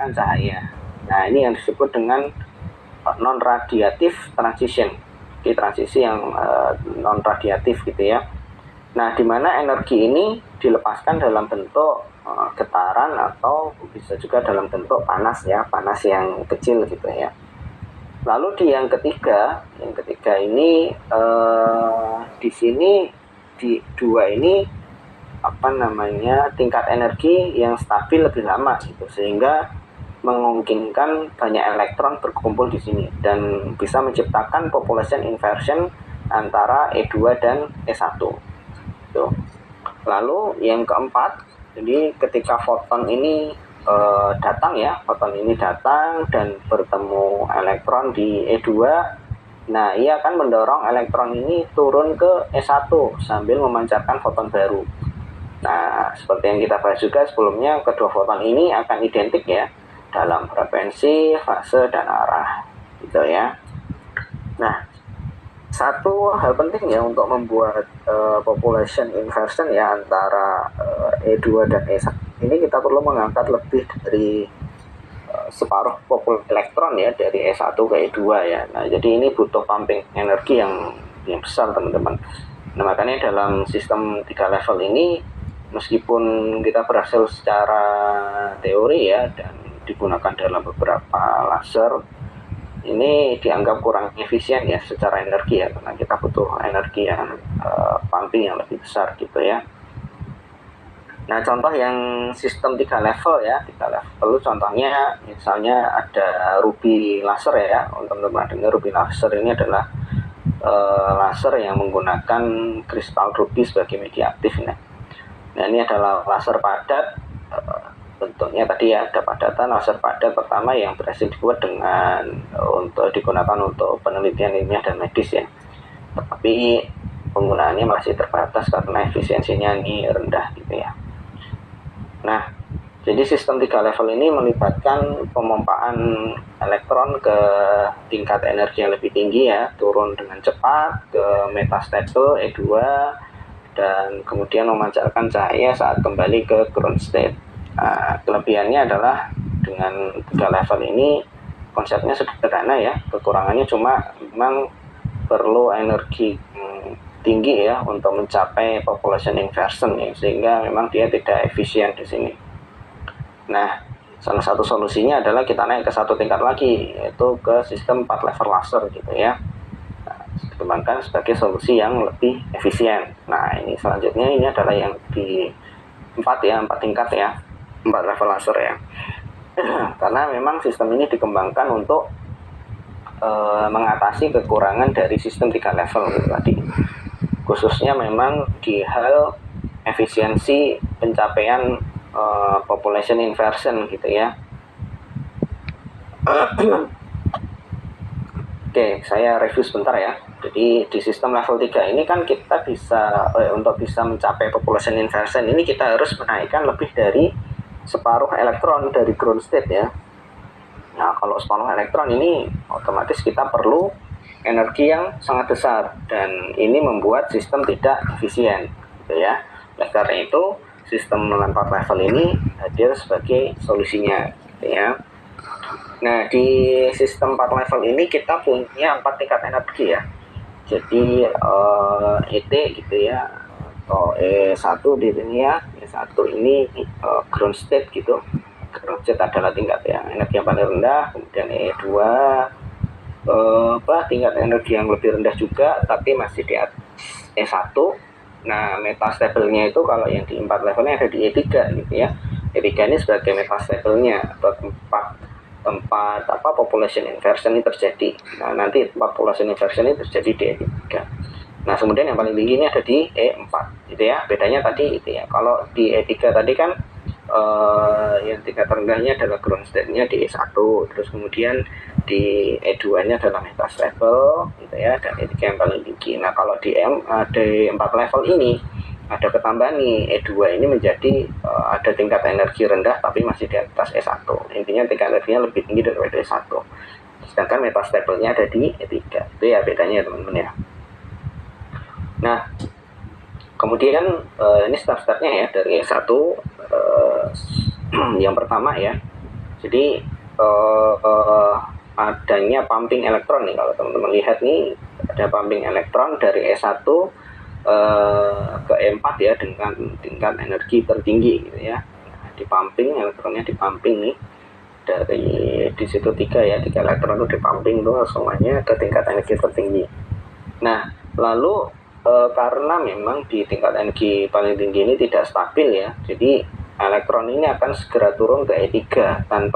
memancarkan cahaya. Nah, ini yang disebut dengan non radiatif transition, di transisi yang non radiatif gitu ya. Nah, di mana energi ini dilepaskan dalam bentuk getaran atau bisa juga dalam bentuk panas ya, panas yang kecil gitu ya. Lalu di yang ketiga ini di sini di dua ini tingkat energi yang stabil lebih lama gitu, sehingga memungkinkan banyak elektron berkumpul di sini dan bisa menciptakan population inversion antara E2 dan E1. Gitu. Lalu yang keempat, jadi ketika foton ini foton ini datang dan bertemu elektron di E2, nah ia akan mendorong elektron ini turun ke E1 sambil memancarkan foton baru. Nah, seperti yang kita bahas juga sebelumnya, kedua foton ini akan identik ya dalam frekuensi, fase, dan arah gitu ya. Nah, satu hal penting ya untuk membuat population inversion ya antara E2 dan E1 ini, kita perlu mengangkat lebih dari separuh elektron ya dari E1 ke E2 ya. Nah, jadi ini butuh pumping energi yang besar teman-teman. Nah, makanya dalam sistem 3 level ini, meskipun kita berhasil secara teori ya dan digunakan dalam beberapa laser, ini dianggap kurang efisien ya secara energi ya, karena kita butuh energi yang pumping yang lebih besar gitu ya. Nah, contoh yang sistem 3 level ya, 3 level contohnya misalnya ada ruby laser ya. Untuk teman-teman dengar, ruby laser ini adalah laser yang menggunakan kristal ruby sebagai media aktif. Nah, ini adalah laser padat, bentuknya tadi ya ada padatan laser padat pertama yang berhasil dibuat dengan digunakan untuk penelitian ilmiah dan medis ya. Tapi penggunaannya masih terbatas karena efisiensinya ini rendah gitu ya. Nah, jadi sistem 3 level ini melibatkan pemompaan elektron ke tingkat energi yang lebih tinggi ya, turun dengan cepat ke metastable E2 dan kemudian memancarkan cahaya saat kembali ke ground state. Nah, kelebihannya adalah dengan 3 level ini konsepnya sederhana ya, kekurangannya cuma memang perlu energi tinggi ya untuk mencapai population inversion ya, sehingga memang dia tidak efisien di sini. Nah, salah satu solusinya adalah kita naik ke satu tingkat lagi, yaitu ke sistem 4 level laser gitu ya. Dikembangkan sebagai solusi yang lebih efisien. Nah, ini selanjutnya ini adalah yang di 4 tingkat ya, 4 level laser ya. Karena memang sistem ini dikembangkan untuk mengatasi kekurangan dari sistem 3 level gitu tadi. Khususnya memang di hal efisiensi pencapaian population inversion gitu ya. Oke, saya review sebentar ya. Jadi di sistem level 3 ini kan kita bisa untuk bisa mencapai population inversion ini kita harus menaikkan lebih dari separuh elektron dari ground state ya. Nah, kalau separuh elektron ini otomatis kita perlu energi yang sangat besar dan ini membuat sistem tidak efisien gitu ya. Oleh karena itu sistem 4 level ini hadir sebagai solusinya gitu ya. Nah, di sistem 4 level ini kita punya 4 tingkat energi ya. Jadi ET gitu ya, atau E1 di sini ya. E1 ini ground state gitu. Ground state adalah tingkat yang energi yang paling rendah. Kemudian E2 tingkat energi yang lebih rendah juga, tapi masih di atas E1. Nah, metastable-nya itu kalau yang di 4 levelnya ada di E3 gitu ya. E3 ini sebagai metastable-nya atau tempat population inversion ini terjadi. Nah, nanti population inversion ini terjadi di E3. Nah, kemudian yang paling tinggi ini ada di E4 gitu ya. Bedanya tadi itu ya. Kalau di E3 tadi kan yang tingkat terendahnya adalah ground state-nya di E1, terus kemudian di E2-nya adalah metastable gitu ya, dan E3 yang paling tinggi. Nah, kalau di 4 level ini ada ketambahan nih, E2 ini menjadi ada tingkat energi rendah tapi masih di atas E1. Intinya tingkat energinya lebih tinggi daripada E1. Sedangkan metastable-nya ada di E3. Itu ya bedanya teman-teman ya. Nah, kemudian ini step-stepnya ya dari E1 yang pertama ya. Jadi adanya pumping elektron nih, kalau teman-teman lihat nih ada pumping elektron dari E1 ke E4 ya, dengan tingkat energi tertinggi gitu ya. Nah, di pumping elektronnya, di pumping nih dari di situ 3 ya, 3 elektron itu di pumping tuh semuanya ke tingkat energi tertinggi. Nah, lalu karena memang di tingkat energi paling tinggi ini tidak stabil ya, jadi elektron ini akan segera turun ke E3 tanpa